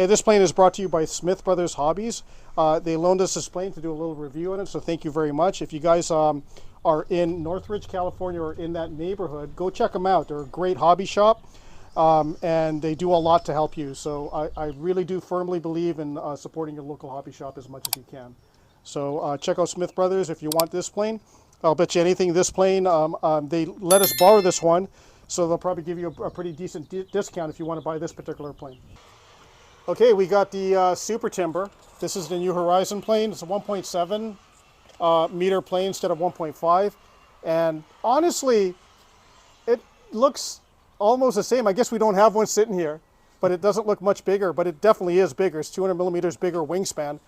Hey, this plane is brought to you by Smith Brothers Hobbies. They loaned us this plane to do a little review on it, so thank you very much. If you guys are in Northridge, California, or in that neighborhood, go check them out. They're a great hobby shop, and they do a lot to help you. So I really do firmly believe in supporting your local hobby shop as much as you can. So check out Smith Brothers if you want this plane. I'll bet you anything this plane, they let us borrow this one, so they'll probably give you a pretty decent discount if you want to buy this particular plane. Okay, we got the Super Timber. This is the New Horizon plane. It's a 1.7 meter plane instead of 1.5. And honestly, it looks almost the same. I guess we don't have one sitting here, but it doesn't look much bigger, but it definitely is bigger. It's 200 millimeters bigger wingspan.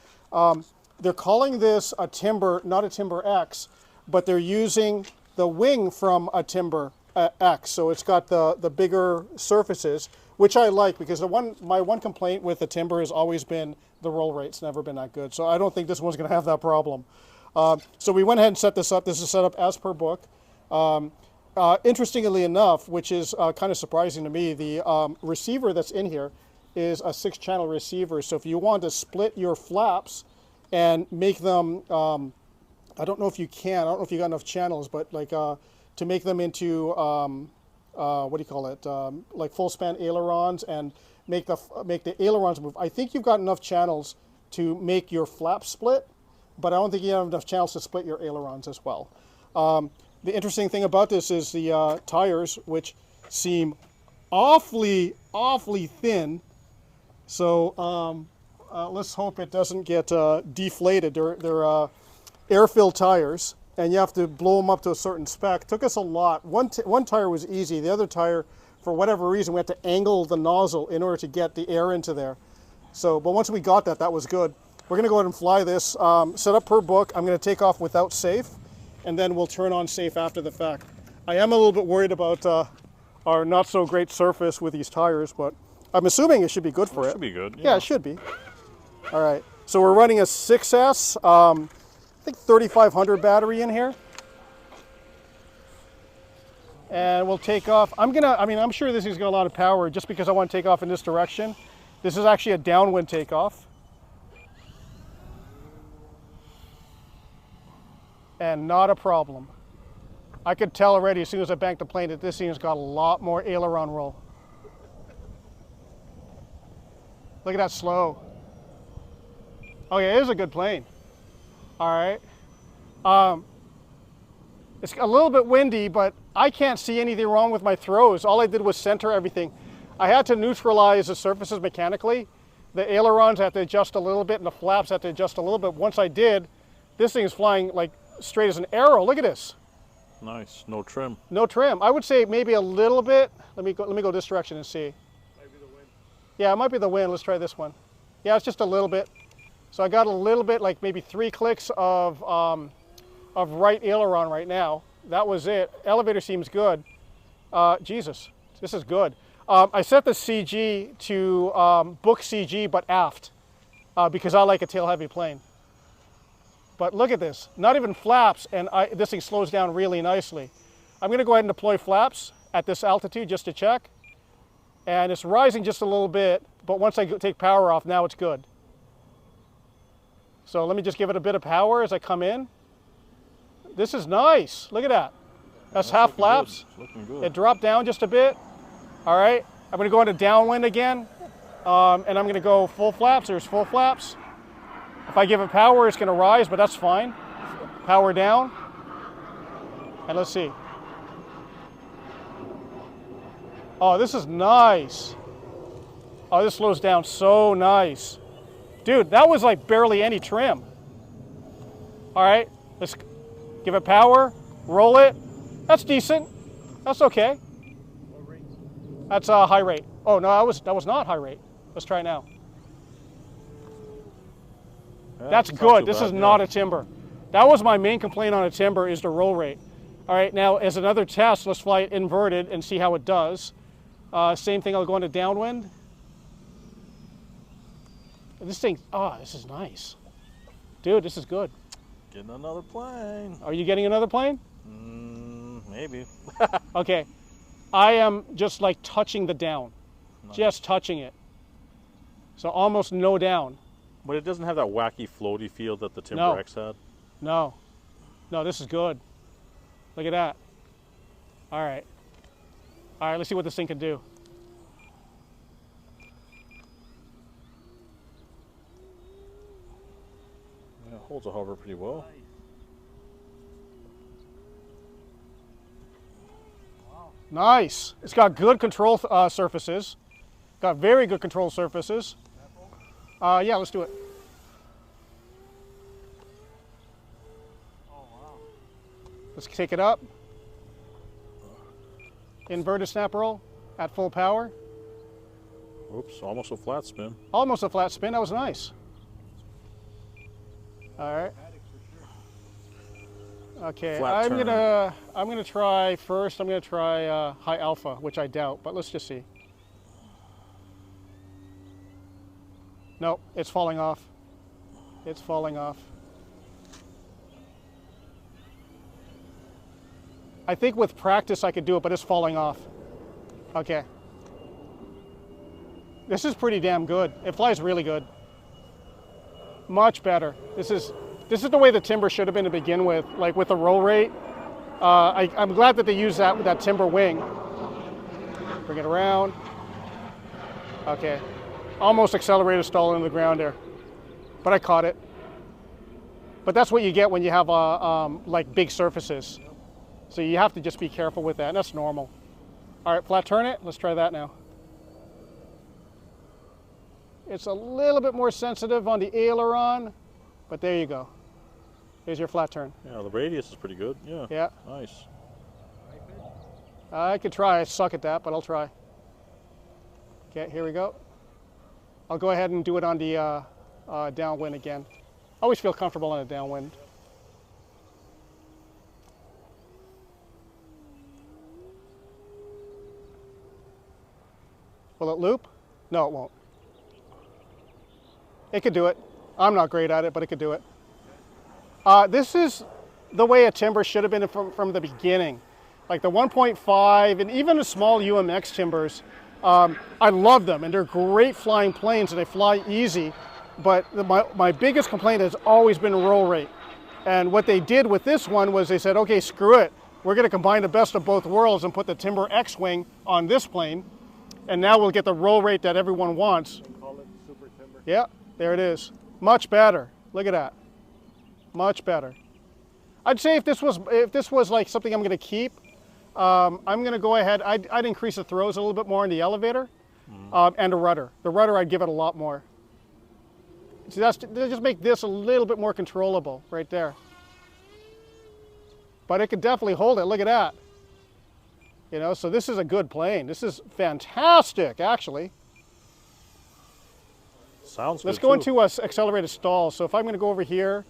They're calling this a Timber, not a Timber X, but they're using the wing from a Timber X. So it's got the bigger surfaces, which I like, because my one complaint with the Timber has always been the roll rate's never been that good. So I don't think this one's going to have that problem. So we went ahead and set this up. This is set up as per book. Interestingly enough, which is kind of surprising to me, the receiver that's in here is a 6-channel receiver. So if you want to split your flaps and make them, I don't know if you can, I don't know if you got enough channels, but like to make them into what do you call it, like full span ailerons, and make the ailerons move. I think you've got enough channels to make your flap split, but I don't think you have enough channels to split your ailerons as well. The interesting thing about this is the tires, which seem awfully thin. So let's hope it doesn't get deflated. They're air-filled tires, and you have to blow them up to a certain spec. Took us a lot. One tire was easy. The other tire, for whatever reason, we had to angle the nozzle in order to get the air into there. So, but once we got that, that was good. We're gonna go ahead and fly this, set up per book. I'm gonna take off without safe, and then we'll turn on safe after the fact. I am a little bit worried about our not so great surface with these tires, but I'm assuming it should be good for it. It should be good. Yeah, it should be. All right, so we're running a 6S, I think 3500 battery in here. And we'll take off. I'm sure this has got a lot of power just because I want to take off in this direction. This is actually a downwind takeoff. And not a problem. I could tell already as soon as I banked the plane that this thing's got a lot more aileron roll. Look at that slow. Oh yeah, it is a good plane. All right. It's a little bit windy, but I can't see anything wrong with my throws. All I did was center everything. I had to neutralize the surfaces mechanically. The ailerons had to adjust a little bit, and the flaps had to adjust a little bit. Once I did, this thing is flying like straight as an arrow. Look at this. Nice. No trim. No trim. I would say maybe a little bit. Let me go this direction and see. Might be the wind. Yeah, it might be the wind. Let's try this one. Yeah, it's just a little bit. So I got a little bit, like maybe 3 clicks of right aileron right now. That was it. Elevator seems good. Jesus, this is good. I set the CG to book CG, but aft, because I like a tail-heavy plane. But look at this, not even flaps, and this thing slows down really nicely. I'm gonna go ahead and deploy flaps at this altitude just to check. And it's rising just a little bit, but once I take power off, now it's good. So let me just give it a bit of power as I come in. This is nice. Look at that. That's half flaps. Looking good. It dropped down just a bit. All right. I'm going to go into downwind again, and I'm going to go full flaps. There's full flaps. If I give it power, it's going to rise, but that's fine. Power down. And let's see. Oh, this is nice. Oh, this slows down so nice. Dude, that was like barely any trim. All right, let's give it power, roll it. That's decent. That's okay. What rates? That's a high rate. Oh no, that was not high rate. Let's try it now. Yeah, That's not good. too This bad, is yeah. not a Timber. That was my main complaint on a Timber, is the roll rate. All right, now as another test, let's fly it inverted and see how it does. Same thing, I'll go into downwind. This thing, oh, this is nice. Dude, this is good. Getting another plane. Are you getting another plane? Maybe. Okay. I am just like touching the down. Nice. Just touching it. So almost no down. But it doesn't have that wacky floaty feel that the Timber No. X had. No. No, this is good. Look at that. All right. All right, let's see what this thing can do. Yeah, it holds a hover pretty well. Nice. It's got good control surfaces. Got very good control surfaces. Yeah, let's do it. Let's take it up. Inverted snap roll at full power. Oops, almost a flat spin. Almost a flat spin. That was nice. All right. Okay, Flat I'm turn. gonna try first. I'm gonna try high alpha, which I doubt, but let's just see. No, it's falling off. It's falling off. I think with practice I could do it, but it's falling off. Okay. This is pretty damn good. It flies really good. Much better. This is the way the timber should have been to begin with, like with the roll rate. I'm glad that they used that with that timber wing. Bring it around. Okay. Almost accelerated stall into the ground there, but I caught it. But that's what you get when you have like big surfaces. So you have to just be careful with that, and that's normal. All right, flat turn it. Let's try that now. It's a little bit more sensitive on the aileron, but there you go. Here's your flat turn. Yeah, the radius is pretty good. Yeah. Yeah. Nice. I could try. I suck at that, but I'll try. Okay, here we go. I'll go ahead and do it on the downwind again. I always feel comfortable on a downwind. Will it loop? No, it won't. It could do it. I'm not great at it, but it could do it. This is the way a timber should have been from the beginning. Like the 1.5 and even the small UMX timbers, I love them and they're great flying planes and they fly easy. But my biggest complaint has always been roll rate. And what they did with this one was they said, okay, screw it. We're going to combine the best of both worlds and put the Timber X-Wing on this plane. And now we'll get the roll rate that everyone wants. Call it super timber. Yeah, there it is. Much better. Look at that. Much better. I'd say if this was like something I'm going to keep, I'm going to go ahead. I'd increase the throws a little bit more in the elevator and the rudder. The rudder I'd give it a lot more. See, they just make this a little bit more controllable right there. But it could definitely hold it. Look at that. You know, so this is a good plane. This is fantastic, actually. Sounds good. Let's go into a accelerated stall. So if I'm going to go over here,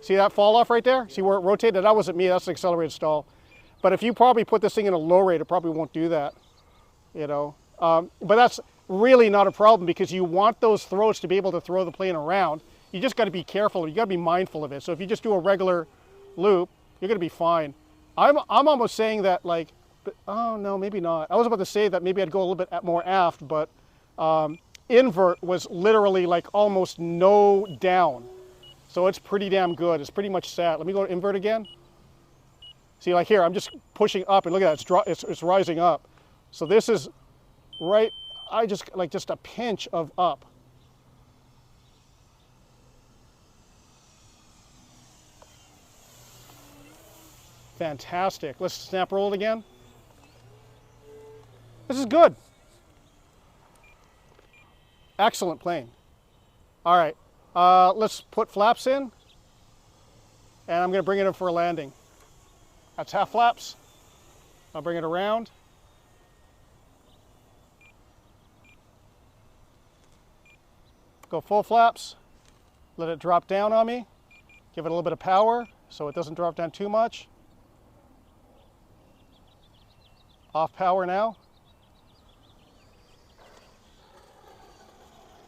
see that fall off right there? See where it rotated? That wasn't me. That's an accelerated stall. But if you probably put this thing in a low rate, it probably won't do that. You know, but that's really not a problem because you want those throws to be able to throw the plane around. You just got to be careful. You got to be mindful of it. So if you just do a regular loop, you're going to be fine. I'm almost saying that like, oh no, maybe not. I was about to say that maybe I'd go a little bit more aft, but invert was literally like almost no down. So it's pretty damn good. It's pretty much set. Let me go to invert again. See, like here, I'm just pushing up and look at that, it's rising up. So this is right, I just like just a pinch of up. Fantastic. Let's snap roll it again. This is good. Excellent plane. All right, let's put flaps in, and I'm going to bring it in for a landing. That's half flaps. I'll bring it around. Go full flaps. Let it drop down on me. Give it a little bit of power so it doesn't drop down too much. Off power now.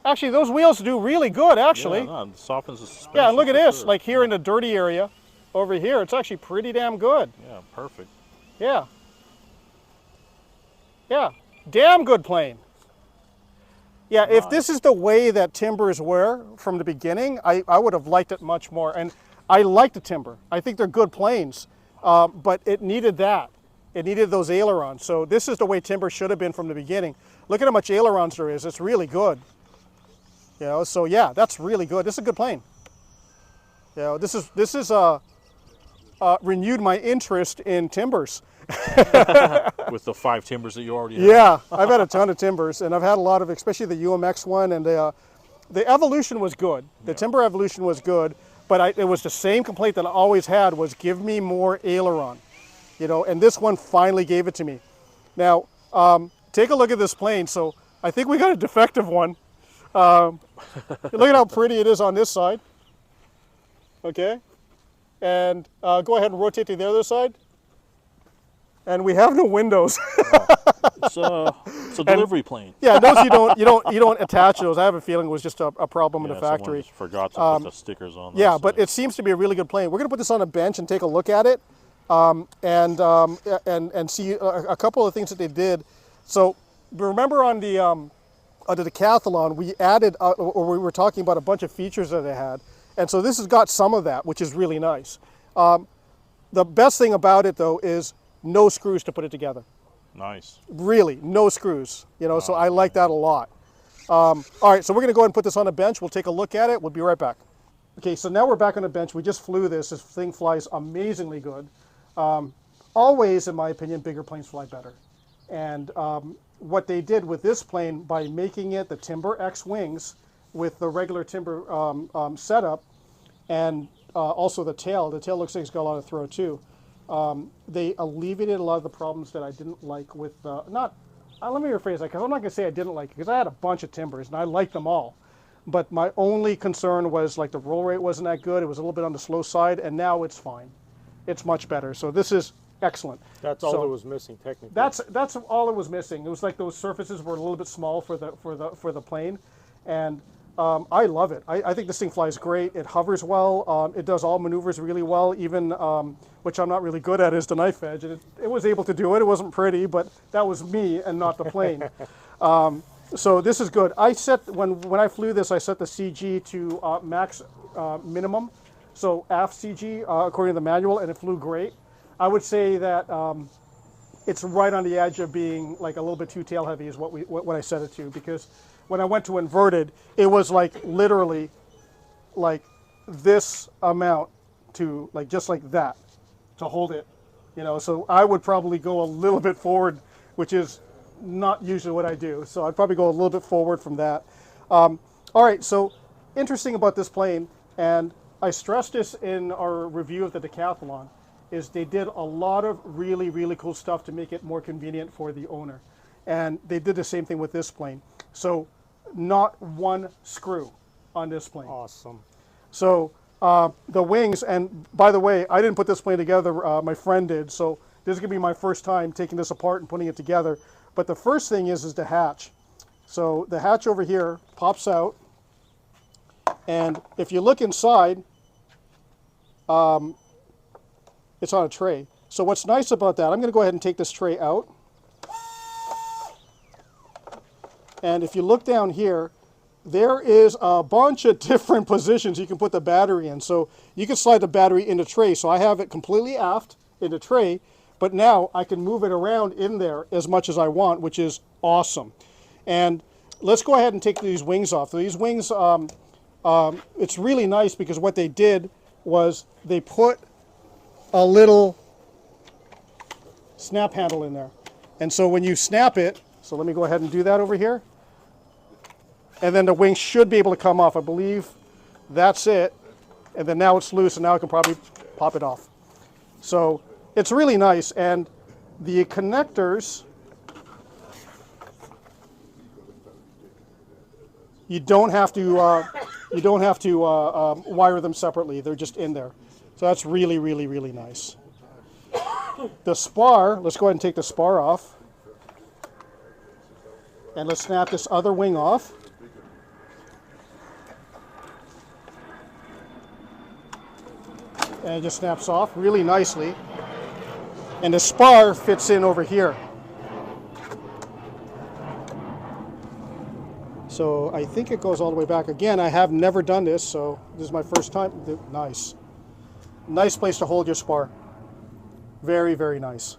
Actually, those wheels do really good, actually. Yeah, no, it softens the suspension. Yeah, look at for this. sure. Like here in the dirty area, over here, it's actually pretty damn good. Yeah, perfect. Yeah. Yeah, damn good plane. Yeah, if this is the way that timbers were from the beginning, I would have liked it much more. And I like the timber. I think they're good planes, but it needed that. It needed those ailerons. So this is the way timber should have been from the beginning. Look at how much ailerons there is. It's really good. You know, so yeah, that's really good. This is a good plane. You know, this is renewed my interest in timbers. With the 5 timbers that you already have. Yeah, I've had a ton of timbers, and I've had a lot of, especially the UMX one, and the evolution was good. The timber evolution was good, but it was the same complaint that I always had was give me more aileron, you know, and this one finally gave it to me. Now, take a look at this plane. So I think we got a defective one. Look at how pretty it is on this side. Okay, and go ahead and rotate to the other side. And we have no windows. It's a delivery plane. Yeah, those you don't attach those. I have a feeling it was just a problem in the factory. Someone forgot to put the stickers on. Yeah, but it seems to be a really good plane. We're going to put this on a bench and take a look at it, and see a couple of things that they did. So remember on the decathlon, we added or we were talking about a bunch of features that they had, and so this has got some of that, which is really nice. The best thing about it though is no screws to put it together. Nice. Really, no screws. You know, so I like that a lot. All right, so we're going to go ahead and put this on a bench. We'll take a look at it. We'll be right back. Okay, so now we're back on the bench. We just flew this. This thing flies amazingly good. Always, in my opinion, bigger planes fly better. And what they did with this plane by making it the Timber X wings with the regular timber setup, and also the tail looks like it's got a lot of throw too. They alleviated a lot of the problems that I didn't like with, let me rephrase that, because I'm not going to say I didn't like it, because I had a bunch of timbers, and I liked them all. But my only concern was, like, the roll rate wasn't that good. It was a little bit on the slow side, and now it's fine. It's much better. So this is excellent. That's all that was missing, technically. That's all it was missing. It was like those surfaces were a little bit small for the plane, and I love it. I think this thing flies great. It hovers well. It does all maneuvers really well, even, which I'm not really good at, is the knife edge. And it was able to do it. It wasn't pretty, but that was me and not the plane. So this is good. I set, when I flew this, I set the CG to max minimum. So aft CG, according to the manual, and it flew great. I would say that it's right on the edge of being like a little bit too tail heavy is what I set it to, because when I went to inverted, it was like literally like this amount to like just like that to hold it, you know. So I would probably go a little bit forward, which is not usually what I do. So I'd probably go a little bit forward from that. All right, so interesting about this plane, and I stressed this in our review of the decathlon, is they did a lot of really, really cool stuff to make it more convenient for the owner. And they did the same thing with this plane. So not one screw on this plane. Awesome. So the wings, and by the way, I didn't put this plane together, my friend did, so this is gonna be my first time taking this apart and putting it together. But the first thing is the hatch. So the hatch over here pops out, and if you look inside, it's on a tray. So what's nice about that, I'm going to go ahead and take this tray out. And if you look down here, there is a bunch of different positions you can put the battery in. So you can slide the battery in the tray. So I have it completely aft in the tray, but now I can move it around in there as much as I want, which is awesome. And let's go ahead and take these wings off. So these wings, it's really nice because what they did was they put a little snap handle in there. And so when you snap it, so let me go ahead and do that over here. And then the wing should be able to come off. I believe that's it. And then now it's loose, and now I can probably pop it off. So it's really nice. And the connectors, you don't have to wire them separately. They're just in there. So that's really, really, really nice. The spar, let's go ahead and take the spar off. And let's snap this other wing off. And it just snaps off really nicely. And the spar fits in over here. So I think it goes all the way back. Again, I have never done this, so this is my first time. Nice. Nice place to hold your spar. Very, very nice.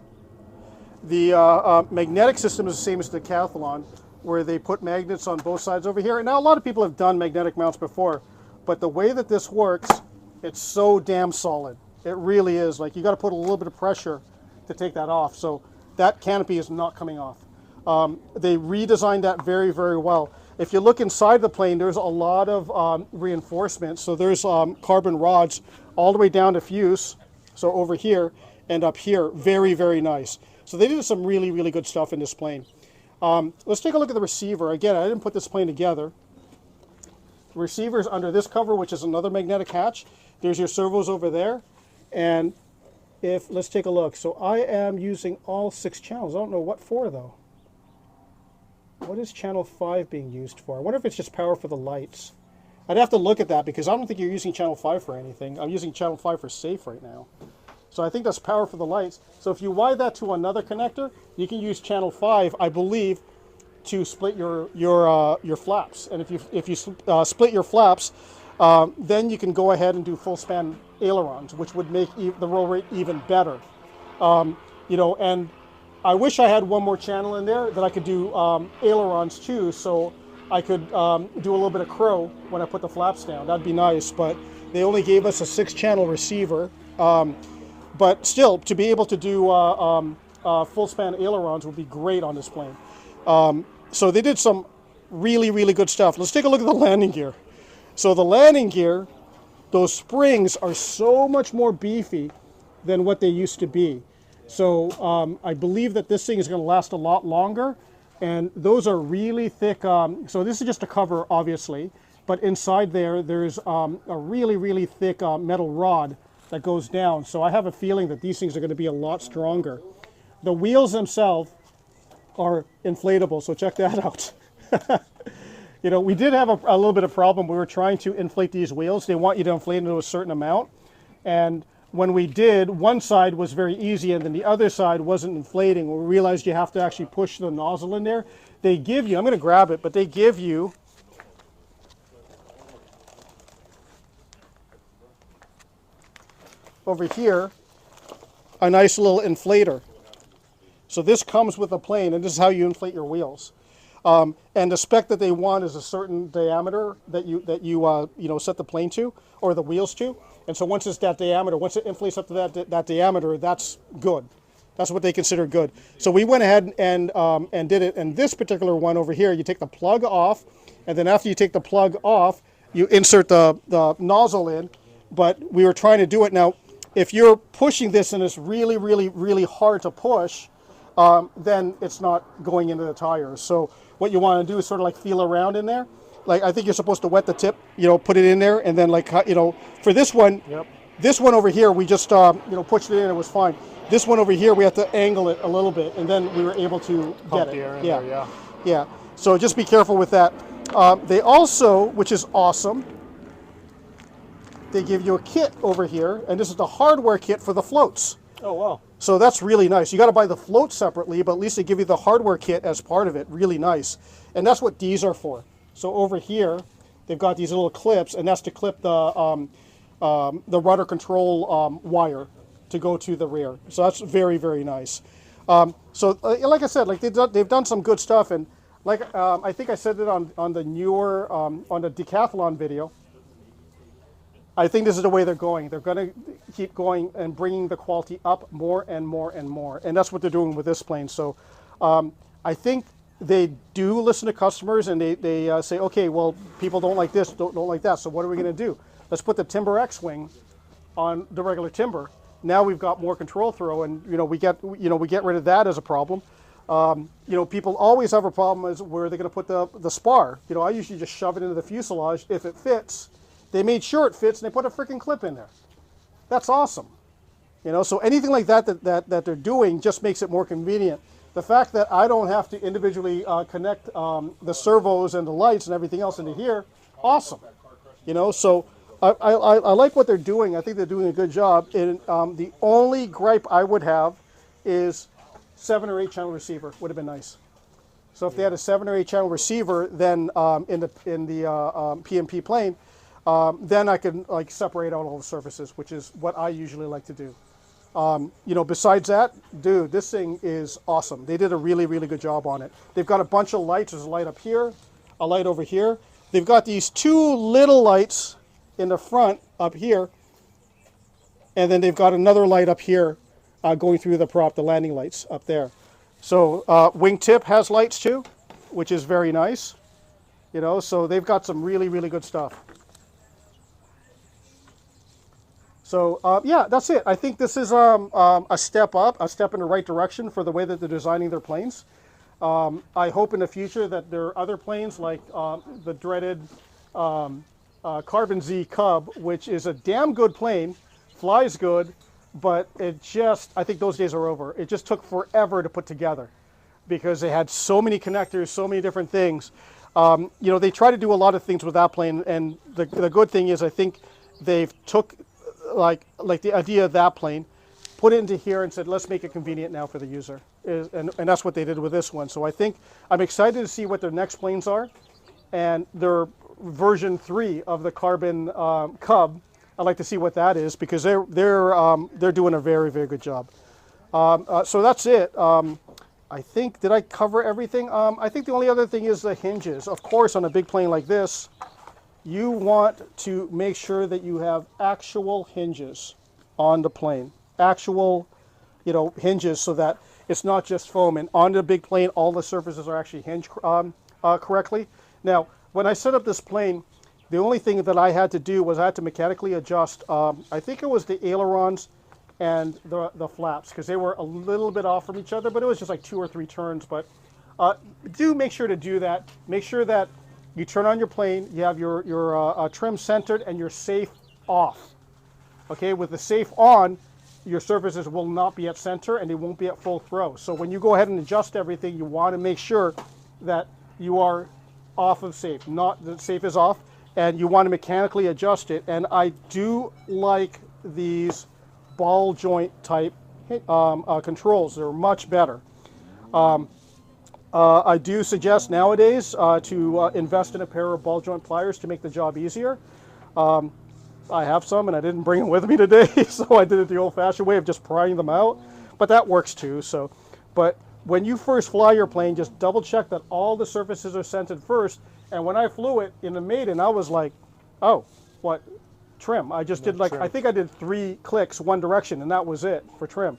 The magnetic system is the same as the Decathlon, where they put magnets on both sides over here. And now a lot of people have done magnetic mounts before, but the way that this works, it's so damn solid. It really is. Like, you got to put a little bit of pressure to take that off. So that canopy is not coming off. They redesigned that very, very well. If you look inside the plane, there's a lot of reinforcement. So there's carbon rods all the way down to fuse. So over here and up here, very, very nice. So they did some really, really good stuff in this plane. Let's take a look at the receiver. Again, I didn't put this plane together. The receiver's under this cover, which is another magnetic hatch. There's your servos over there. And let's take a look. So I am using all 6 channels. I don't know what for, though. What is channel 5 being used for? I wonder if it's just power for the lights. I'd have to look at that because I don't think you're using channel 5 for anything. I'm using channel 5 for safe right now. So I think that's power for the lights. So if you wire that to another connector, you can use channel 5, I believe, to split your flaps. And if you split your flaps, then you can go ahead and do full span ailerons, which would make the roll rate even better. You know, and I wish I had one more channel in there that I could do ailerons too, so I could do a little bit of crow when I put the flaps down. That'd be nice, but they only gave us a 6-channel receiver. But still, to be able to do full span ailerons would be great on this plane. So they did some really, really good stuff. Let's take a look at the landing gear. So the landing gear, those springs are so much more beefy than what they used to be. So I believe that this thing is going to last a lot longer. And those are really thick. So this is just a cover, obviously. But inside there's a really, really thick metal rod that goes down. So I have a feeling that these things are going to be a lot stronger. The wheels themselves are inflatable, so check that out. You know, we did have a little bit of problem. We were trying to inflate these wheels. They want you to inflate into a certain amount. And when we did, one side was very easy and then the other side wasn't inflating. We realized you have to actually push the nozzle in there. They give you, I'm going to grab it, but they give you over here a nice little inflator. So this comes with a plane, and this is how you inflate your wheels. And the spec that they want is a certain diameter that you set the plane to, or the wheels to. And so once it's that diameter, once it inflates up to that diameter, that's good. That's what they consider good. So we went ahead and did it. And this particular one over here, you take the plug off, and then after you take the plug off, you insert the nozzle in. But we were trying to do it now. If you're pushing this and it's really, really, really hard to push, then it's not going into the tires. So what you want to do is sort of like feel around in there. Like, I think you're supposed to wet the tip, put it in there, and then for this one, Yep. This one over here, we just pushed it in, it was fine. This one over here, we have to angle it a little bit, and then we were able to Pump get the air it. in there, Yeah. So just be careful with that. They also, which is awesome, they give you a kit over here, and this is the hardware kit for the floats. Oh, wow. So that's really nice. You got to buy the float separately, but at least they give you the hardware kit as part of it. Really nice. And that's what these are for. So over here, they've got these little clips, and that's to clip the rudder control wire to go to the rear. So that's very, very nice. So like I said, like they've done some good stuff, and like I think I said it on the newer on the decathlon video. I think this is the way they're going. They're going to keep going and bringing the quality up more and more and more. And that's what they're doing with this plane. So I think they do listen to customers, and they say, okay, well, people don't like this, don't like that. So what are we going to do? Let's put the Timber X-Wing on the regular Timber. Now we've got more control throw, and we get rid of that as a problem. People always have a problem is where they're going to put the spar. I usually just shove it into the fuselage if it fits. They made sure it fits, and they put a freaking clip in there. That's awesome. So anything like that they're doing just makes it more convenient. The fact that I don't have to individually connect the servos and the lights and everything else into here, awesome. So I like what they're doing. I think they're doing a good job. And the only gripe I would have is 7 or 8 channel receiver would have been nice. So if they had a 7 or 8 channel receiver, then in the PMP plane, then I can like separate out all the surfaces, which is what I usually like to do. You know, besides that, dude, this thing is awesome. They did a really, really good job on it. They've got a bunch of lights. There's a light up here, a light over here. They've got these 2 little lights in the front up here, and then they've got another light up here going through the prop, the landing lights up there. So wingtip has lights too, which is very nice. You know, so they've got some really, really good stuff. So yeah, that's it. I think this is a step up, a step in the right direction for the way that they're designing their planes. I hope in the future that there are other planes like the dreaded Carbon Z Cub, which is a damn good plane, flies good, but it just, I think those days are over. It just took forever to put together because they had so many connectors, so many different things. You know, they try to do a lot of things with that plane, and the good thing is I think they've took like the idea of that plane, put it into here and said, let's make it convenient now for the user. And that's what they did with this one. So I think I'm excited to see what their next planes are, and their version 3 of the Carbon Cub. I'd like to see what that is because they're doing a very, very good job. So that's it. I think, did I cover everything? I think the only other thing is the hinges. Of course, on a big plane like this, you want to make sure that you have actual hinges on the plane. Actual, you know, hinges so that it's not just foam. And on the big plane, all the surfaces are actually hinged correctly. Now, when I set up this plane, the only thing that I had to do was I had to mechanically adjust, I think it was the ailerons and the flaps, because they were a little bit off from each other, but it was just like 2 or 3 turns. But do make sure to do that. Make sure that you turn on your plane, you have your trim centered and your safe off. Okay, with the safe on, your surfaces will not be at center and they won't be at full throw. So when you go ahead and adjust everything, you want to make sure that you are off of safe, not the safe is off, and you want to mechanically adjust it. And I do like these ball joint type controls. They're much better. I do suggest nowadays to invest in a pair of ball joint pliers to make the job easier. I have some and I didn't bring them with me today, so I did it the old-fashioned way of just prying them out, but that works too. So, but when you first fly your plane, just double check that all the surfaces are centered first. And when I flew it in the Maiden, I was like, oh, what, trim? I just did like, I think I did 3 clicks one direction and that was it for trim.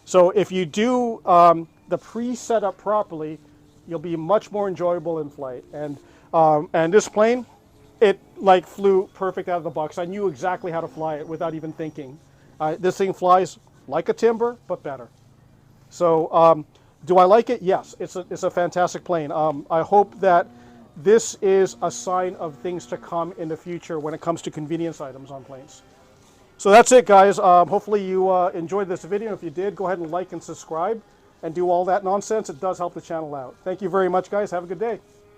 So if you do the pre-setup properly, you'll be much more enjoyable in flight. And this plane, it like flew perfect out of the box. I knew exactly how to fly it without even thinking. This thing flies like a Timber, but better. So do I like it? Yes, it's a fantastic plane. I hope that this is a sign of things to come in the future when it comes to convenience items on planes. So that's it, guys. Hopefully you enjoyed this video. If you did, go ahead and like and subscribe and do all that nonsense. It does help the channel out. Thank you very much, guys. Have a good day.